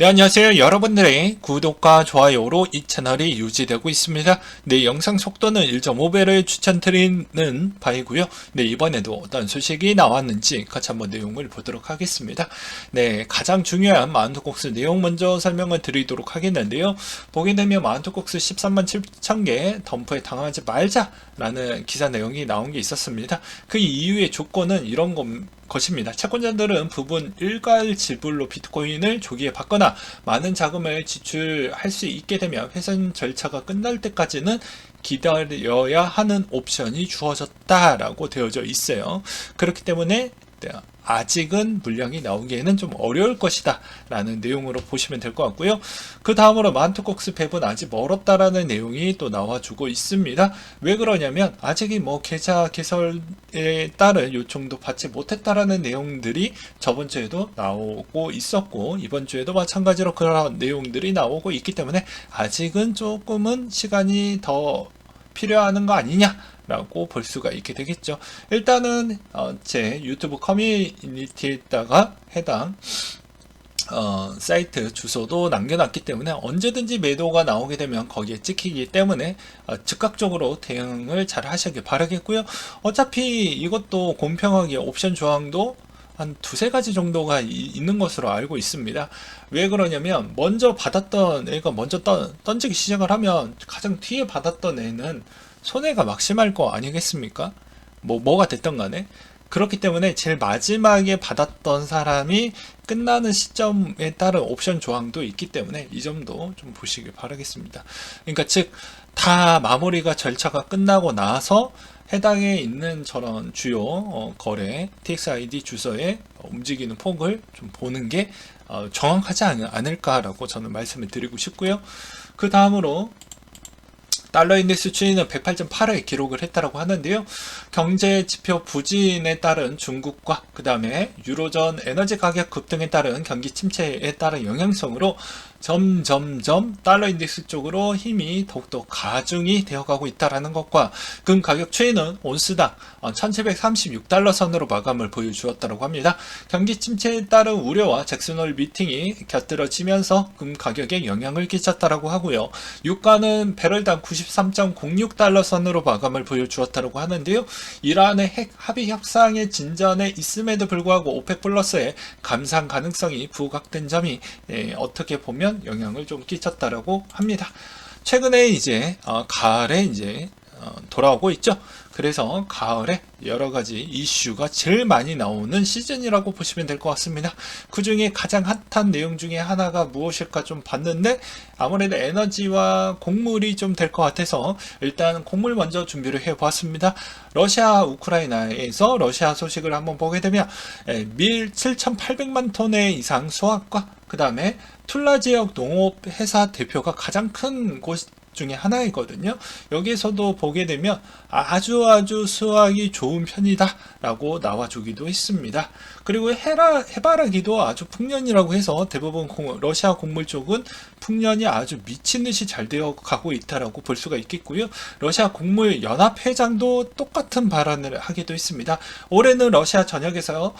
네, 안녕하세요. 여러분들의 구독과 좋아요로 이 채널이 유지되고 있습니다. 네, 영상 속도는 1.5배를 추천드리는 바이고요. 네, 이번에도 어떤 소식이 나왔는지 같이 한번 내용을 보도록 하겠습니다. 네, 가장 중요한 마운트콕스 내용 먼저 설명을 드리도록 하겠는데요. 보게 되면 마운트콕스 13만 7천 개 덤프에 당하지 말자라는 기사 내용이 나온 게 있었습니다. 그 이유의 조건은 이런 것입니다. 채권자들은 부분 일괄 지불로 비트코인을 조기에 받거나 많은 자금을 지출할 수 있게 되면 회선 절차가 끝날 때까지는 기다려야 하는 옵션이 주어졌다라고 되어져 있어요. 그렇기 때문에 아직은 물량이 나오기에는 좀 어려울 것이다 라는 내용으로 보시면 될 것 같고요. 그 다음으로 마운트콕스 배0은 아직 멀었다라는 내용이 또 나와주고 있습니다. 왜 그러냐면 아직 계좌 개설에 따른 요청도 받지 못했다라는 내용들이 저번 주에도 나오고 있었고 이번 주에도 마찬가지로 그런 내용들이 나오고 있기 때문에 아직은 조금은 시간이 더 필요한 거 아니냐 라고 볼 수가 있게 되겠죠. 일단은 제 유튜브 커뮤니티에다가 해당 사이트 주소도 남겨놨기 때문에 언제든지 매도가 나오게 되면 거기에 찍히기 때문에 즉각적으로 대응을 잘 하시길 바라겠고요. 어차피 이것도 공평하게 옵션 조항도 한 두세 가지 정도가 있는 것으로 알고 있습니다. 왜 그러냐면 먼저 받았던 애가 먼저 던지기 시작을 하면 가장 뒤에 받았던 애는 손해가 막심할 거 아니겠습니까? 뭐가 됐던 간에. 그렇기 때문에 제일 마지막에 받았던 사람이 끝나는 시점에 따른 옵션 조항도 있기 때문에 이 점도 좀 보시길 바라겠습니다. 그러니까 즉 다 마무리가 절차가 끝나고 나서 해당에 있는 저런 주요 거래 TXID 주소에 움직이는 폭을 좀 보는 게 정확하지 않을까라고 저는 말씀을 드리고 싶고요. 그 다음으로 달러 인덱스 추이는 108.8을 기록을 했다라고 하는데요. 경제 지표 부진에 따른 중국과 그 다음에 유로존 에너지 가격 급등에 따른 경기 침체에 따른 영향성으로 점점점 달러 인덱스 쪽으로 힘이 더욱더 가중이 되어가고 있다라는 것과 금 가격 추이는 온스당 1736달러 선으로 마감을 보여주었다고 합니다. 경기 침체에 따른 우려와 잭슨홀 미팅이 곁들여지면서 금 가격에 영향을 끼쳤다고 하고요. 유가는 배럴당 93.06달러 선으로 마감을 보여주었다고 하는데요. 이란의 핵 합의 협상의 진전에 있음에도 불구하고 오펙 플러스의 감산 가능성이 부각된 점이 어떻게 보면 영향을 좀 끼쳤다라고 합니다. 최근에 이제 가을에 이제 돌아오고 있죠. 그래서 가을에 여러가지 이슈가 제일 많이 나오는 시즌이라고 보시면 될 것 같습니다. 그 중에 가장 핫한 내용 중에 하나가 무엇일까 좀 봤는데 아무래도 에너지와 곡물이 좀 될 것 같아서 일단 곡물 먼저 준비를 해보았습니다. 러시아 우크라이나에서 러시아 소식을 한번 보게 되면 밀 7,800만 톤의 이상 수확과 그 다음에 툴라 지역 농업 회사 대표가 가장 큰 곳 중에 하나이거든요. 여기에서도 보게 되면 아주 수확이 좋은 편이다 라고 나와주기도 했습니다. 그리고 해바라기도 아주 풍년이라고 해서 대부분 러시아 곡물 쪽은 풍년이 아주 미친듯이 잘 되어 가고 있다라고 볼 수가 있겠고요. 러시아 곡물 연합회장도 똑같은 발언을 하기도 했습니다. 올해는 러시아 전역에서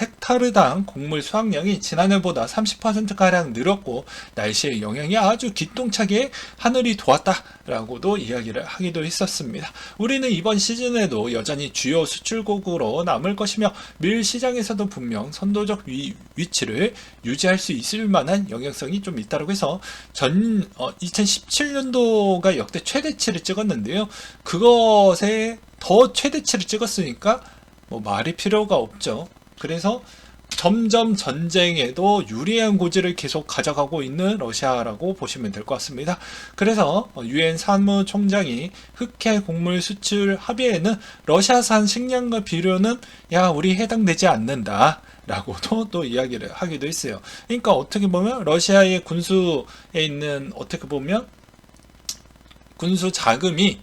헥타르당 곡물 수확량이 지난해보다 30%가량 늘었고 날씨의 영향이 아주 기똥차게 하늘이 도왔다라고도 이야기를 하기도 했었습니다. 우리는 이번 시즌에도 여전히 주요 수출국으로 남을 것이며 밀 시장에서도 분명 선도적 위치를 유지할 수 있을 만한 영향성이 좀 있다고 해서 2017년도가 역대 최대치를 찍었는데요. 그것에 더 최대치를 찍었으니까 말이 필요가 없죠. 그래서 점점 전쟁에도 유리한 고지를 계속 가져가고 있는 러시아라고 보시면 될 것 같습니다. 그래서 유엔 사무총장이 흑해 곡물 수출 합의에는 러시아산 식량과 비료는 우리 해당되지 않는다 라고도 또 이야기를 하기도 했어요. 그러니까 어떻게 보면 러시아의 군수에 있는 어떻게 보면 군수 자금이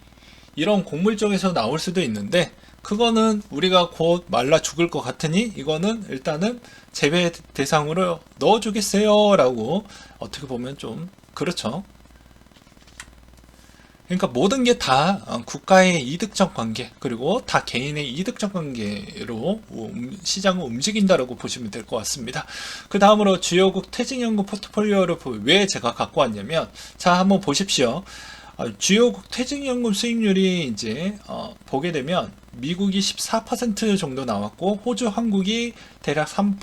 이런 곡물 쪽에서 나올 수도 있는데 그거는 우리가 곧 말라 죽을 것 같으니 이거는 일단은 재배 대상으로 넣어주겠어요 라고 어떻게 보면 좀 그렇죠. 그러니까 모든 게 다 국가의 이득적 관계 그리고 다 개인의 이득적 관계로 시장을 움직인다라고 보시면 될 것 같습니다. 그 다음으로 주요국 퇴직연금 포트폴리오를 왜 제가 갖고 왔냐면, 자 한번 보십시오. 주요국 퇴직연금 수익률이 이제 보게 되면 미국이 14% 정도 나왔고 호주, 한국이 대략 3%,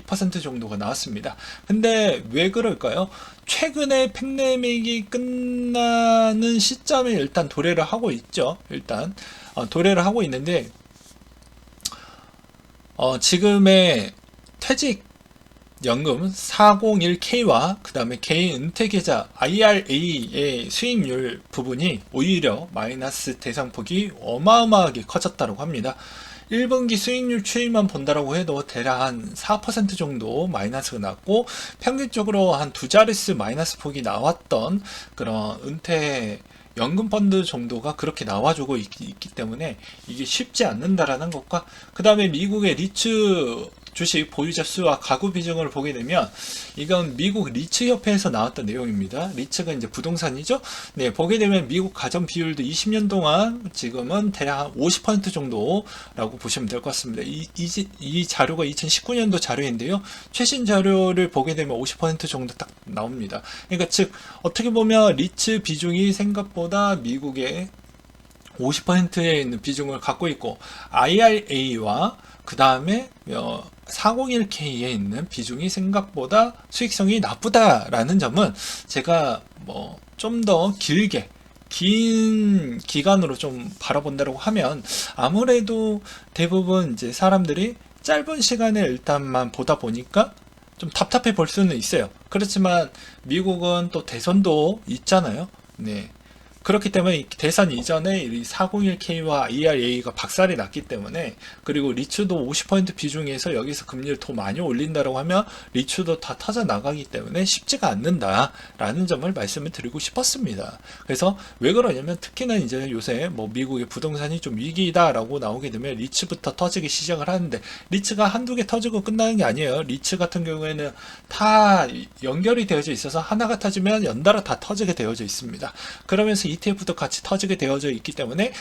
2% 정도가 나왔습니다. 근데 왜 그럴까요? 최근에 팬데믹이 끝나는 시점에 일단 도래를 하고 있죠. 일단 도래를 하고 있는데 지금의 퇴직 연금 401k와 그 다음에 개인 은퇴계좌 IRA의 수익률 부분이 오히려 마이너스 대상폭이 어마어마하게 커졌다고 합니다. 1분기 수익률 추이만 본다라고 해도 대략 한 4% 정도 마이너스가 났고, 평균적으로 한 두 자릿수 마이너스 폭이 나왔던 그런 은퇴 연금 펀드 정도가 그렇게 나와주고 있기 때문에 이게 쉽지 않는다라는 것과, 그 다음에 미국의 리츠 주식 보유자 수와 가구 비중을 보게 되면, 이건 미국 리츠 협회에서 나왔던 내용입니다. 리츠가 이제 부동산이죠. 네, 보게 되면 미국 가전 비율도 20년 동안 지금은 대략 50% 정도라고 보시면 될 것 같습니다. 이 자료가 2019년도 자료인데요. 최신 자료를 보게 되면 50% 정도 딱 나옵니다. 그러니까 즉 어떻게 보면 리츠 비중이 생각보다 미국의 50%에 있는 비중을 갖고 있고, IRA와 그 다음에 401k에 있는 비중이 생각보다 수익성이 나쁘다라는 점은 제가 좀 더 길게 긴 기간으로 좀 바라본다고 하면, 아무래도 대부분 이제 사람들이 짧은 시간에 일단만 보다 보니까 좀 답답해 볼 수는 있어요. 그렇지만 미국은 또 대선도 있잖아요. 네. 그렇기 때문에 대선 이전에 이 401k와 ERA가 박살이 났기 때문에, 그리고 리츠도 50% 비중에서 여기서 금리를 더 많이 올린다고 하면 리츠도 다 터져 나가기 때문에 쉽지가 않는다라는 점을 말씀을 드리고 싶었습니다. 그래서 왜 그러냐면, 특히나 이제 요새 미국의 부동산이 좀 위기다라고 나오게 되면 리츠부터 터지기 시작을 하는데, 리츠가 한두 개 터지고 끝나는 게 아니에요. 리츠 같은 경우에는 다 연결이 되어져 있어서 하나가 터지면 연달아 다 터지게 되어져 있습니다. 그러면서 ETF도 같이 터지게 되어져 있기 때문에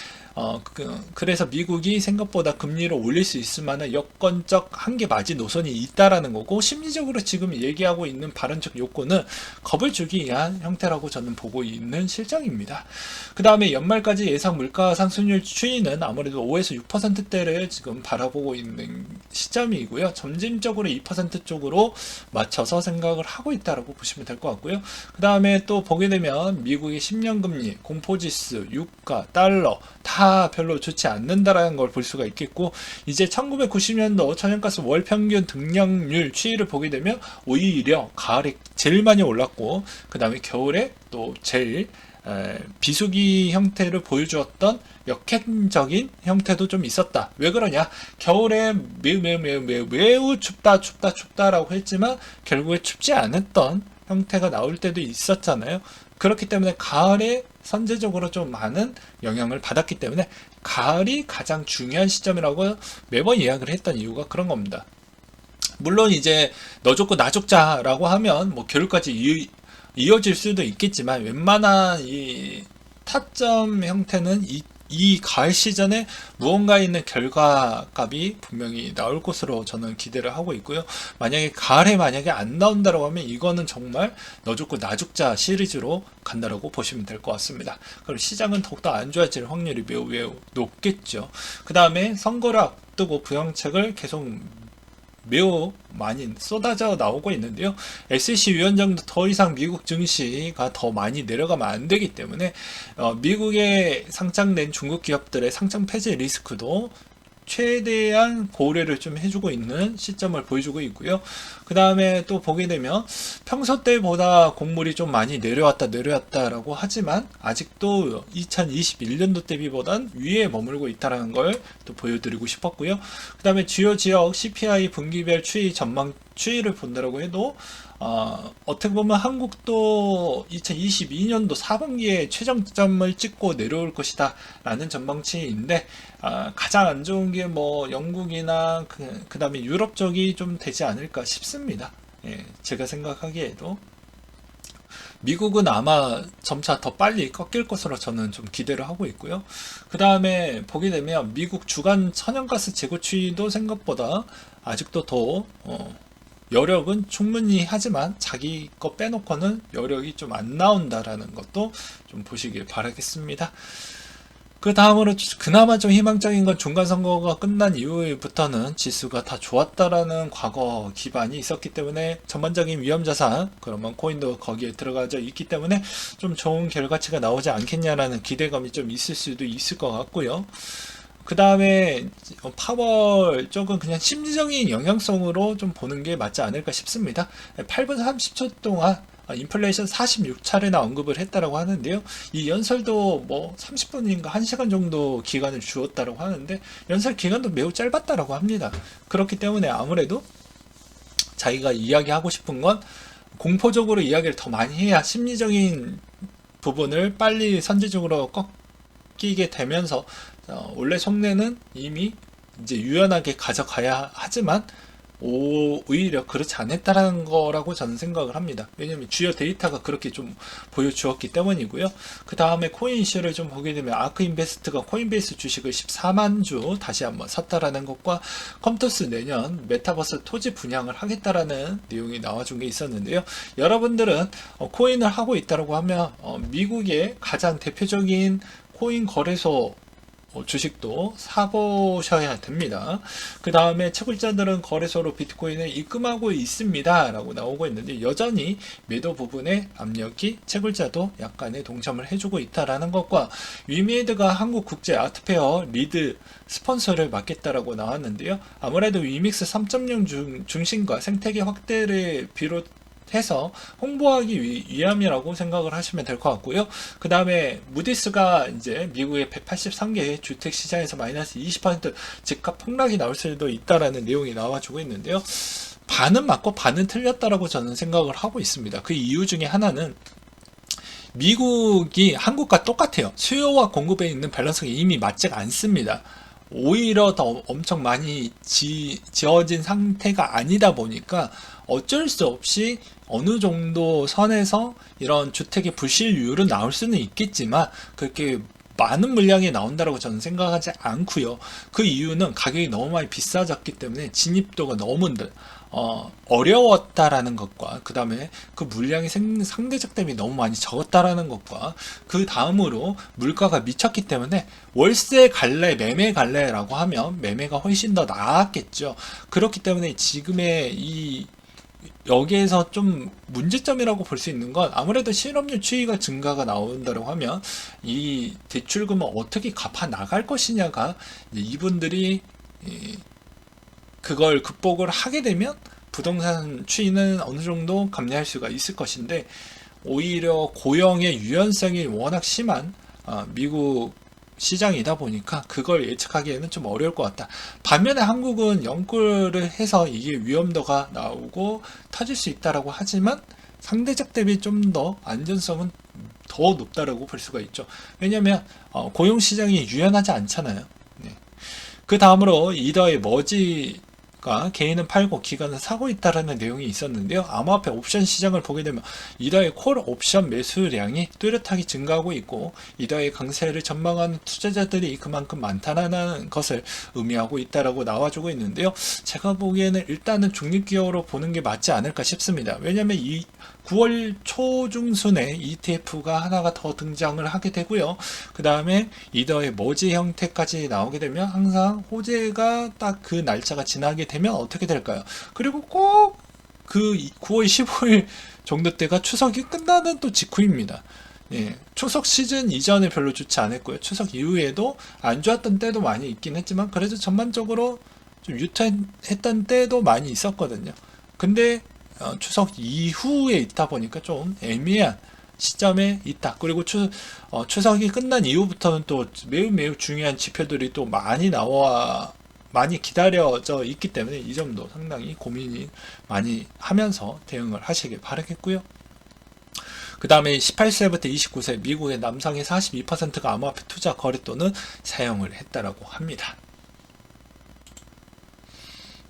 그래서 미국이 생각보다 금리를 올릴 수 있을 만한 여건적 한계 맞이 노선이 있다라는 거고, 심리적으로 지금 얘기하고 있는 발언적 요건은 겁을 주기 위한 형태라고 저는 보고 있는 실정입니다. 그 다음에 연말까지 예상 물가 상승률 추이는 아무래도 5에서 6%대를 지금 바라보고 있는 시점이고요. 점진적으로 2% 쪽으로 맞춰서 생각을 하고 있다라고 보시면 될 것 같고요. 그 다음에 또 보게 되면 미국의 10년 금리, 공포지수, 유가, 달러 다 별로 좋지 않는다라는 걸 볼 수가 있겠고, 이제 1990년도 천연가스 월 평균 등락률 추이를 보게 되면 오히려 가을에 제일 많이 올랐고, 그 다음에 겨울에 또 제일 비수기 형태를 보여주었던 역행적인 형태도 좀 있었다. 왜 그러냐? 겨울에 매우 춥다라고 했지만 결국에 춥지 않았던 형태가 나올 때도 있었잖아요. 그렇기 때문에 가을에 선제적으로 좀 많은 영향을 받았기 때문에 가을이 가장 중요한 시점이라고 매번 이야기를 했던 이유가 그런 겁니다. 물론 이제 너 좋고 나 좋자라고 하면 겨울까지 이어질 수도 있겠지만, 웬만한 이 타점 형태는 이 가을 시즌에 무언가 있는 결과값이 분명히 나올 것으로 저는 기대를 하고 있고요. 만약에 가을에 안 나온다고 하면 이거는 정말 너 죽고 나 죽자 시리즈로 간다라고 보시면 될 것 같습니다. 그럼 시장은 더욱더 안 좋아질 확률이 매우 높겠죠. 그 다음에 선거를 앞두고 부양책을 계속 매우 많이 쏟아져 나오고 있는데요. SEC 위원장도 더 이상 미국 증시가 더 많이 내려가면 안 되기 때문에 미국에 상장된 중국 기업들의 상장 폐지 리스크도 최대한 고려를 좀 해주고 있는 시점을 보여주고 있고요. 그 다음에 또 보게 되면 평소 때보다 곡물이 좀 많이 내려왔다라고 하지만 아직도 2021년도 대비보단 위에 머물고 있다는 걸 또 보여드리고 싶었고요. 그 다음에 주요 지역 CPI 분기별 추이 전망 추이를 본다라고 해도 어떻게 보면 한국도 2022년도 4분기에 최저점을 찍고 내려올 것이다 라는 전망치인데, 가장 안 좋은 게 영국이나 그 다음에 유럽 쪽이 좀 되지 않을까 싶습니다. 예, 제가 생각하기에도 미국은 아마 점차 더 빨리 꺾일 것으로 저는 좀 기대를 하고 있고요. 그 다음에 보게 되면 미국 주간 천연가스 재고 추이도 생각보다 아직도 더 여력은 충분히 하지만 자기 거 빼놓고는 여력이 좀 안 나온다라는 것도 좀 보시길 바라겠습니다. 그 다음으로 그나마 좀 희망적인 건 중간선거가 끝난 이후부터는 지수가 다 좋았다라는 과거 기반이 있었기 때문에 전반적인 위험자산, 그러면 코인도 거기에 들어가져 있기 때문에 좀 좋은 결과치가 나오지 않겠냐라는 기대감이 좀 있을 수도 있을 것 같고요. 그 다음에 파월 쪽은 그냥 심리적인 영향성으로 좀 보는 게 맞지 않을까 싶습니다. 8분 30초 동안 인플레이션 46차례나 언급을 했다라고 하는데요. 이 연설도 뭐 30분인가 1시간 정도 기간을 주었다라고 하는데 연설 기간도 매우 짧았다라고 합니다. 그렇기 때문에 아무래도 자기가 이야기하고 싶은 건 공포적으로 이야기를 더 많이 해야 심리적인 부분을 빨리 선제적으로 꺾이게 되면서 원래 속내는 이미 이제 유연하게 가져가야 하지만 오히려 그렇지 않았다라는 거라고 저는 생각을 합니다. 왜냐면 주요 데이터가 그렇게 좀 보여주었기 때문이고요. 그 다음에 코인 이슈를 좀 보게 되면 아크인베스트가 코인베이스 주식을 14만 주 다시 한번 샀다라는 것과 컴투스 내년 메타버스 토지 분양을 하겠다라는 내용이 나와준 게 있었는데요. 여러분들은 코인을 하고 있다라고 하면 미국의 가장 대표적인 코인 거래소 주식도 사보셔야 됩니다. 그 다음에 채굴자들은 거래소로 비트코인을 입금하고 있습니다 라고 나오고 있는데 여전히 매도 부분에 압력이 채굴자도 약간의 동참을 해주고 있다라는 것과 위메이드가 한국국제 아트페어 리드 스폰서를 맡겠다라고 나왔는데요. 아무래도 위믹스 3.0 중심과 생태계 확대를 비롯해서 홍보하기 위함이라고 생각을 하시면 될 것 같고요. 그 다음에 무디스가 이제 미국의 183개 주택 시장에서 마이너스 20% 집값 폭락이 나올 수도 있다라는 내용이 나와주고 있는데요. 반은 맞고 반은 틀렸다라고 저는 생각을 하고 있습니다. 그 이유 중에 하나는 미국이 한국과 똑같아요. 수요와 공급에 있는 밸런스가 이미 맞지가 않습니다. 오히려 더 엄청 많이 지어진 상태가 아니다 보니까 어쩔 수 없이 어느 정도 선에서 이런 주택의 불실률은 나올 수는 있겠지만 그렇게 많은 물량이 나온다고 저는 생각하지 않고요. 그 이유는 가격이 너무 많이 비싸졌기 때문에 진입도가 너무 어려웠다라는 것과 그 다음에 그 물량이 상대적 대비 너무 많이 적었다라는 것과 그 다음으로 물가가 미쳤기 때문에 월세 갈래 매매 갈래라고 하면 매매가 훨씬 더 나았겠죠. 그렇기 때문에 지금의 이 여기에서 좀 문제점이라고 볼 수 있는 건 아무래도 실업률 추이가 증가가 나온다고 하면 이 대출금을 어떻게 갚아 나갈 것이냐가 이분들이 그걸 극복을 하게 되면 부동산 추이는 어느 정도 감내할 수가 있을 것인데 오히려 고용의 유연성이 워낙 심한 미국 시장이다 보니까 그걸 예측하기에는 좀 어려울 것 같다. 반면에 한국은 연끌을 해서 이게 위험도가 나오고 터질 수 있다라고 하지만 상대적 대비 좀 더 안전성은 더 높다라고 볼 수가 있죠. 왜냐하면 고용 시장이 유연하지 않잖아요. 네. 그 다음으로 이더의 머지가 개인은 팔고 기관은 사고 있다라는 내용이 있었는데요. 암호화폐 옵션 시장을 보게 되면 이더의 콜 옵션 매수량이 뚜렷하게 증가하고 있고 이더의 강세를 전망하는 투자자들이 그만큼 많다는 것을 의미하고 있다라고 나와주고 있는데요. 제가 보기에는 일단은 중립기업으로 보는 게 맞지 않을까 싶습니다. 왜냐하면 이 9월 초중순에 ETF가 하나가 더 등장을 하게 되고요. 그 다음에 이더의 머지 형태까지 나오게 되면 항상 호재가 딱 그 날짜가 지나게 되면 어떻게 될까요? 그리고 꼭 그 9월 15일 정도 때가 추석이 끝나는 또 직후입니다. 예, 추석 시즌 이전에 별로 좋지 않았고요. 추석 이후에도 안 좋았던 때도 많이 있긴 했지만 그래도 전반적으로 좀 유탄했던 때도 많이 있었거든요. 근데 추석 이후에 있다 보니까 좀 애매한 시점에 있다. 그리고 추석이 끝난 이후부터는 또 매우 중요한 지표들이 또 많이 기다려져 있기 때문에 이 점도 상당히 고민이 많이 하면서 대응을 하시길 바라겠고요. 그 다음에 18세부터 29세 미국의 남성의 42%가 암호화폐 투자 거래 또는 사용을 했다라고 합니다.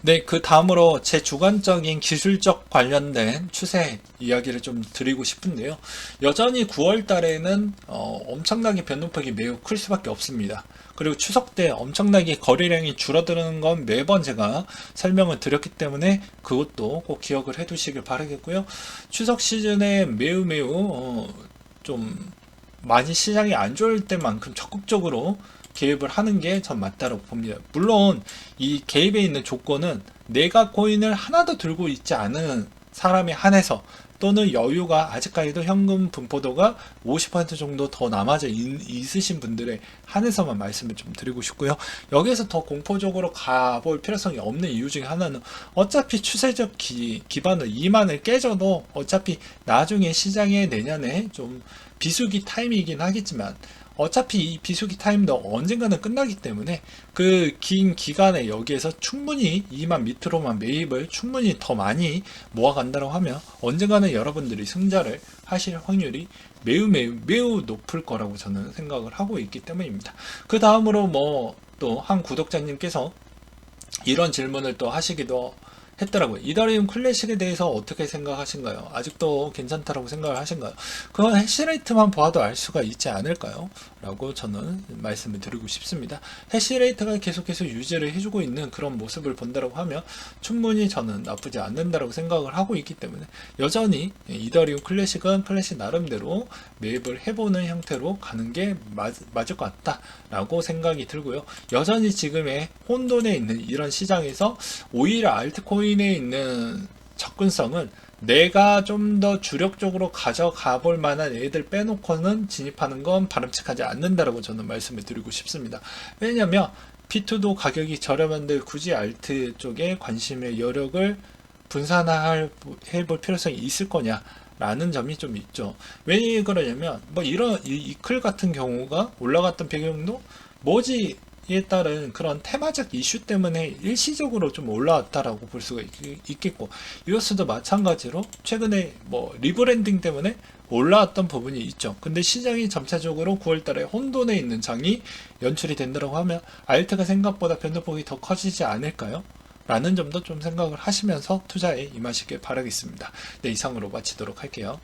네, 그 다음으로 제 주관적인 기술적 관련된 추세 이야기를 좀 드리고 싶은데요. 여전히 9월 달에는 엄청나게 변동폭이 매우 클 수밖에 없습니다. 그리고 추석 때 엄청나게 거래량이 줄어드는 건 매번 제가 설명을 드렸기 때문에 그것도 꼭 기억을 해 두시길 바라겠고요. 추석 시즌에 매우 좀 많이 시장이 안 좋을 때만큼 적극적으로 개입을 하는 게 전 맞다고 봅니다. 물론 이 개입에 있는 조건은 내가 코인을 하나도 들고 있지 않은 사람에 한해서, 또는 여유가 아직까지도 현금 분포도가 50% 정도 더 남아져 있으신 분들에 한해서만 말씀을 좀 드리고 싶고요. 여기에서 더 공포적으로 가볼 필요성이 없는 이유 중에 하나는 어차피 추세적 기반을 2만을 깨져도 어차피 나중에 시장에 내년에 좀 비수기 타임이긴 하겠지만 어차피 이 비수기 타임도 언젠가는 끝나기 때문에 그 긴 기간에 여기에서 충분히 2만 밑으로만 매입을 충분히 더 많이 모아간다고 하면 언젠가는 여러분들이 승자를 하실 확률이 매우 높을 거라고 저는 생각을 하고 있기 때문입니다. 그 다음으로 뭐 또 한 구독자님께서 이런 질문을 또 하시기도 했더라고요. 이더리움 클래식에 대해서 어떻게 생각하신가요? 아직도 괜찮다라고 생각을 하신가요? 그건 해시레이트만 보아도 알 수가 있지 않을까요? 라고 저는 말씀을 드리고 싶습니다. 해시레이트가 계속해서 유지를 해주고 있는 그런 모습을 본다라고 하면 충분히 저는 나쁘지 않는다라고 생각을 하고 있기 때문에 여전히 이더리움 클래식은 클래식 나름대로 매입을 해보는 형태로 가는 게 맞을 것 같다라고 생각이 들고요. 여전히 지금의 혼돈에 있는 이런 시장에서 오히려 알트코인에 있는 접근성은 내가 좀 더 주력적으로 가져가 볼 만한 애들 빼놓고는 진입하는 건 바람직하지 않는다라고 저는 말씀을 드리고 싶습니다. 왜냐면 P2도 가격이 저렴한데 굳이 알트 쪽에 관심의 여력을 분산해볼 필요성이 있을 거냐 라는 점이 좀 있죠. 왜 그러냐면 뭐 이런 이클 같은 경우가 올라갔던 배경도 뭐지 에 따른 그런 테마적 이슈 때문에 일시적으로 좀 올라왔다라고 볼 수가 있겠고, 이로스도 마찬가지로 최근에 뭐 리브랜딩 때문에 올라왔던 부분이 있죠. 근데 시장이 점차적으로 9월달에 혼돈에 있는 장이 연출이 된다고 하면 알트가 생각보다 변동폭이 더 커지지 않을까요? 라는 점도 좀 생각을 하시면서 투자에 임하시길 바라겠습니다. 네, 이상으로 마치도록 할게요.